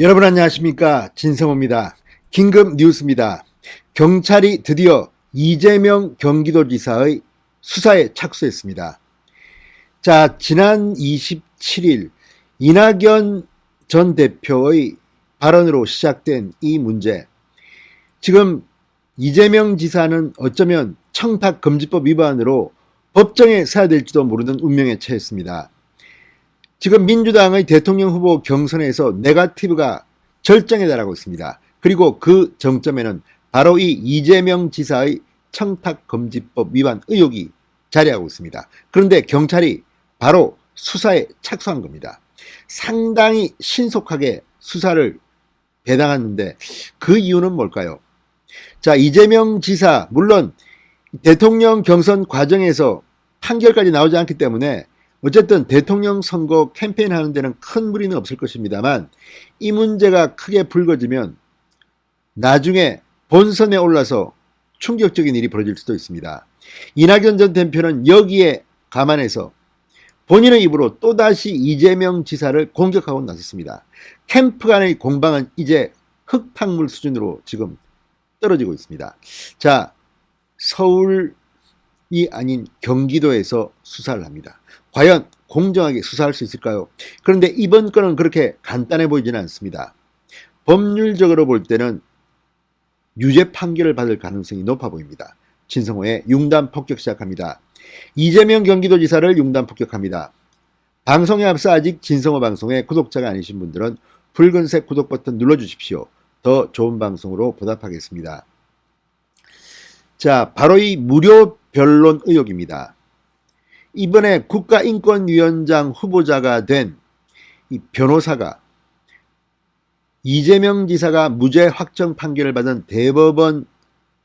여러분 안녕하십니까, 진성호입니다. 긴급 뉴스입니다. 경찰이 드디어 이재명 경기도지사의 수사에 착수했습니다. 자, 지난 27일 이낙연 전 대표의 발언으로 시작된 이 문제, 지금 이재명 지사는 어쩌면 청탁금지법 위반으로 법정에 서야 될지도 모르는 운명에 처했습니다. 지금 민주당의 대통령 후보 경선에서 네거티브가 절정에 달하고 있습니다. 그리고 그 정점에는 바로 이 이재명 지사의 청탁금지법 위반 의혹이 자리하고 있습니다. 그런데 경찰이 바로 수사에 착수한 겁니다. 상당히 신속하게 수사를 배당했는데 그 이유는 뭘까요? 자, 이재명 지사, 물론 대통령 경선 과정에서 판결까지 나오지 않기 때문에 어쨌든 대통령 선거 캠페인 하는 데는 큰 무리는 없을 것입니다만, 이 문제가 크게 불거지면 나중에 본선에 올라서 충격적인 일이 벌어질 수도 있습니다. 이낙연 전 대표는 여기에 감안해서 본인의 입으로 또다시 이재명 지사를 공격하고 나섰습니다. 캠프 간의 공방은 이제 흙탕물 수준으로 지금 떨어지고 있습니다. 자, 서울이 아닌 경기도에서 수사를 합니다. 과연 공정하게 수사할 수 있을까요? 그런데 이번 건은 그렇게 간단해 보이지는 않습니다. 법률적으로 볼 때는 유죄 판결을 받을 가능성이 높아 보입니다. 진성호의 융단 폭격 시작합니다. 이재명 경기도지사를 융단 폭격합니다. 방송에 앞서 아직 진성호 방송의 구독자가 아니신 분들은 붉은색 구독 버튼 눌러주십시오. 더 좋은 방송으로 보답하겠습니다. 자, 바로 이 무료 변론 의혹입니다. 이번에 국가인권위원장 후보자가 된 이 변호사가 이재명 지사가 무죄 확정 판결을 받은 대법원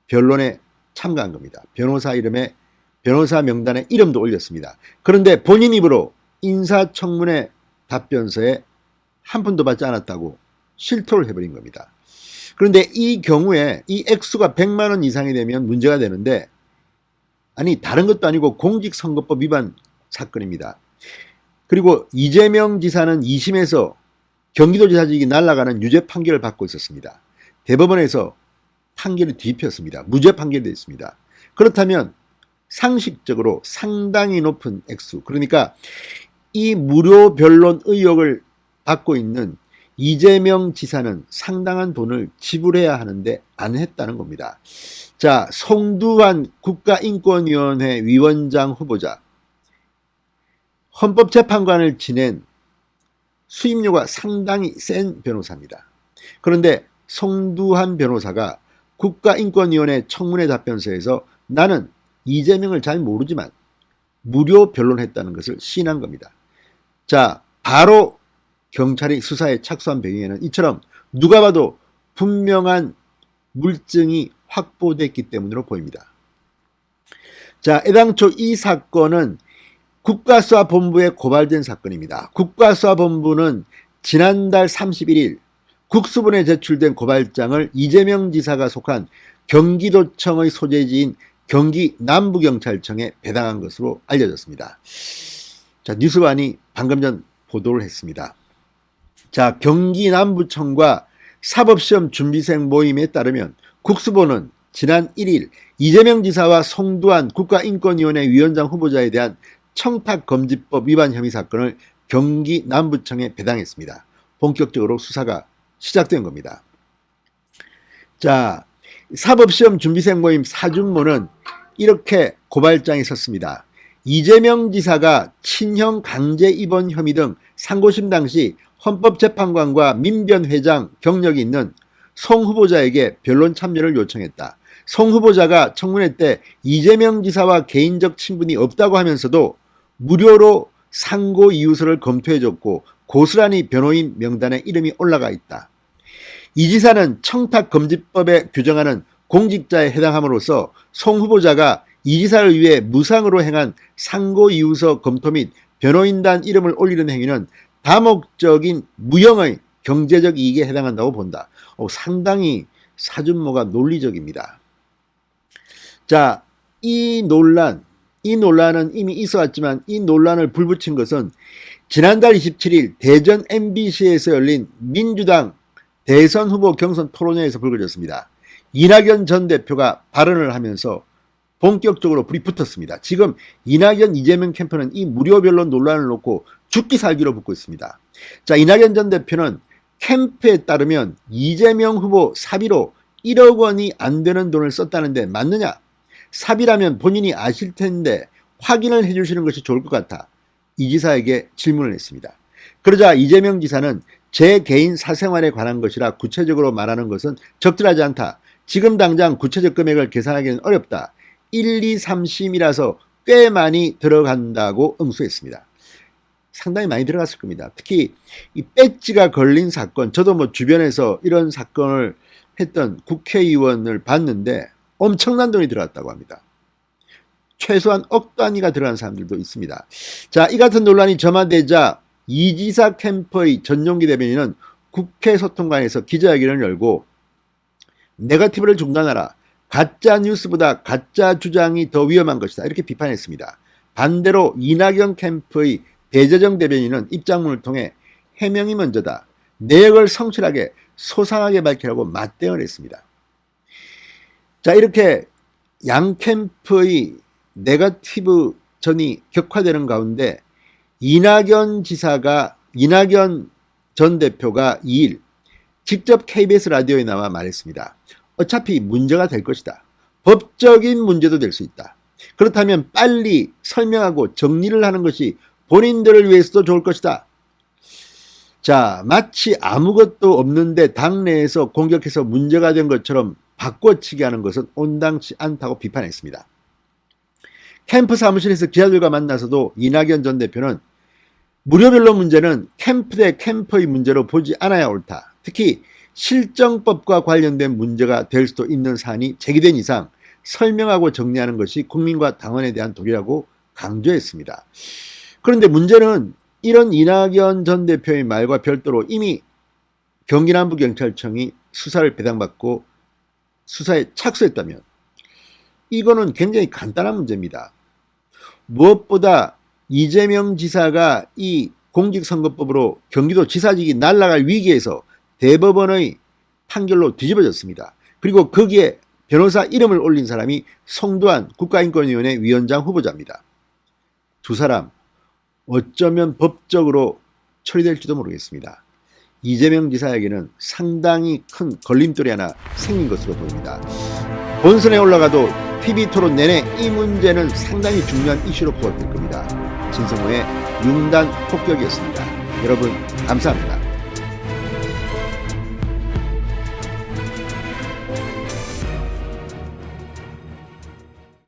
변론에 참가한 겁니다. 변호사 이름에, 변호사 명단에 이름도 올렸습니다. 그런데 본인 입으로 인사청문회 답변서에 한 푼도 받지 않았다고 실토를 해버린 겁니다. 그런데 이 경우에 이 액수가 100만 원 이상이 되면 문제가 되는데, 아니 다른 것도 아니고 공직선거법 위반 사건입니다. 그리고 이재명 지사는 2심에서 경기도지사직이 날아가는 유죄 판결을 받고 있었습니다. 대법원에서 판결이 뒤집혔습니다. 무죄 판결이 됐습니다. 그렇다면 상식적으로 상당히 높은 액수, 그러니까 이 무료 변론 의혹을 받고 있는 이재명 지사는 상당한 돈을 지불해야 하는데 안 했다는 겁니다. 자, 송두환 국가인권위원회 위원장 후보자, 헌법재판관을 지낸 수임료가 상당히 센 변호사입니다. 그런데 송두환 변호사가 국가인권위원회 청문회 답변서에서 나는 이재명을 잘 모르지만 무료 변론했다는 것을 시인한 겁니다. 자, 바로 경찰이 수사에 착수한 배경에는 이처럼 누가 봐도 분명한 물증이 확보됐기 때문으로 보입니다. 자, 애당초 이 사건은 국가수사본부에 고발된 사건입니다. 국가수사본부는 지난달 31일 국수본에 제출된 고발장을 이재명 지사가 속한 경기도청의 소재지인 경기 남부경찰청에 배당한 것으로 알려졌습니다. 자, 뉴스반이 방금 전 보도를 했습니다. 자, 경기 남부청과 사법시험 준비생 모임에 따르면 국수본은 지난 1일 이재명 지사와 송두환 국가인권위원회 위원장 후보자에 대한 청탁금지법 위반 혐의 사건을 경기 남부청에 배당했습니다. 본격적으로 수사가 시작된 겁니다. 자, 사법시험 준비생 모임 사준모는 이렇게 고발장에 썼습니다. 이재명 지사가 친형 강제 입원 혐의 등 상고심 당시 헌법재판관과 민변회장 경력이 있는 송 후보자에게 변론 참여를 요청했다. 송 후보자가 청문회 때 이재명 지사와 개인적 친분이 없다고 하면서도 무료로 상고 이유서를 검토해줬고 고스란히 변호인 명단에 이름이 올라가 있다. 이 지사는 청탁금지법에 규정하는 공직자에 해당함으로써 송 후보자가 이 지사를 위해 무상으로 행한 상고 이유서 검토 및 변호인단 이름을 올리는 행위는 다목적인 무형의 경제적 이익에 해당한다고 본다. 상당히 사준모가 논리적입니다. 자, 이 논란은 이미 있어왔지만 이 논란을 불붙인 것은 지난달 27일 대전 MBC에서 열린 민주당 대선 후보 경선 토론회에서 불거졌습니다. 이낙연 전 대표가 발언을 하면서 본격적으로 불이 붙었습니다. 지금 이낙연 이재명 캠프는 이 무료 변론 논란을 놓고 죽기 살기로 붙고 있습니다. 자, 이낙연 전 대표는 캠프에 따르면 이재명 후보 사비로 1억 원이 안 되는 돈을 썼다는데 맞느냐? 사비라면 본인이 아실 텐데 확인을 해주시는 것이 좋을 것 같아 이 지사에게 질문을 했습니다. 그러자 이재명 지사는 제 개인 사생활에 관한 것이라 구체적으로 말하는 것은 적절하지 않다. 지금 당장 구체적 금액을 계산하기는 어렵다. 1, 2, 3심이라서 꽤 많이 들어간다고 응수했습니다. 상당히 많이 들어갔을 겁니다. 특히 이 배지가 걸린 사건, 저도 뭐 주변에서 이런 사건을 했던 국회의원을 봤는데 엄청난 돈이 들어갔다고 합니다. 최소한 억 단위가 들어간 사람들도 있습니다. 자, 이 같은 논란이 점화되자 이 지사 캠프의 전용기 대변인은 국회 소통관에서 기자회견을 열고 네거티브를 중단하라. 가짜 뉴스보다 가짜 주장이 더 위험한 것이다. 이렇게 비판했습니다. 반대로 이낙연 캠프의 배재정 대변인은 입장문을 통해 해명이 먼저다. 내역을 성실하게 소상하게 밝히라고 맞대응을 했습니다. 자, 이렇게 양 캠프의 네거티브 전이 격화되는 가운데 이낙연 전 대표가 2일 직접 KBS 라디오에 나와 말했습니다. 어차피 문제가 될 것이다. 법적인 문제도 될 수 있다. 그렇다면 빨리 설명하고 정리를 하는 것이 본인들을 위해서도 좋을 것이다. 자, 마치 아무것도 없는데 당내에서 공격해서 문제가 된 것처럼 바꿔치기 하는 것은 온당치 않다고 비판했습니다. 캠프 사무실에서 기자들과 만나서도 이낙연 전 대표는 무료 변론 문제는 캠프 대 캠프의 문제로 보지 않아야 옳다. 특히 실정법과 관련된 문제가 될 수도 있는 사안이 제기된 이상 설명하고 정리하는 것이 국민과 당원에 대한 도리라고 강조했습니다. 그런데 문제는 이런 이낙연 전 대표의 말과 별도로 이미 경기남부경찰청이 수사를 배당받고 수사에 착수했다면 이거는 굉장히 간단한 문제입니다. 무엇보다 이재명 지사가 이 공직선거법으로 경기도 지사직이 날아갈 위기에서 대법원의 판결로 뒤집어졌습니다. 그리고 거기에 변호사 이름을 올린 사람이 송도한 국가인권위원회 위원장 후보자입니다. 두 사람 어쩌면 법적으로 처리될지도 모르겠습니다. 이재명 지사에게는 상당히 큰 걸림돌이 하나 생긴 것으로 보입니다. 본선에 올라가도 TV토론 내내 이 문제는 상당히 중요한 이슈로 부각될 겁니다. 진성호의 융단 폭격이었습니다. 여러분 감사합니다.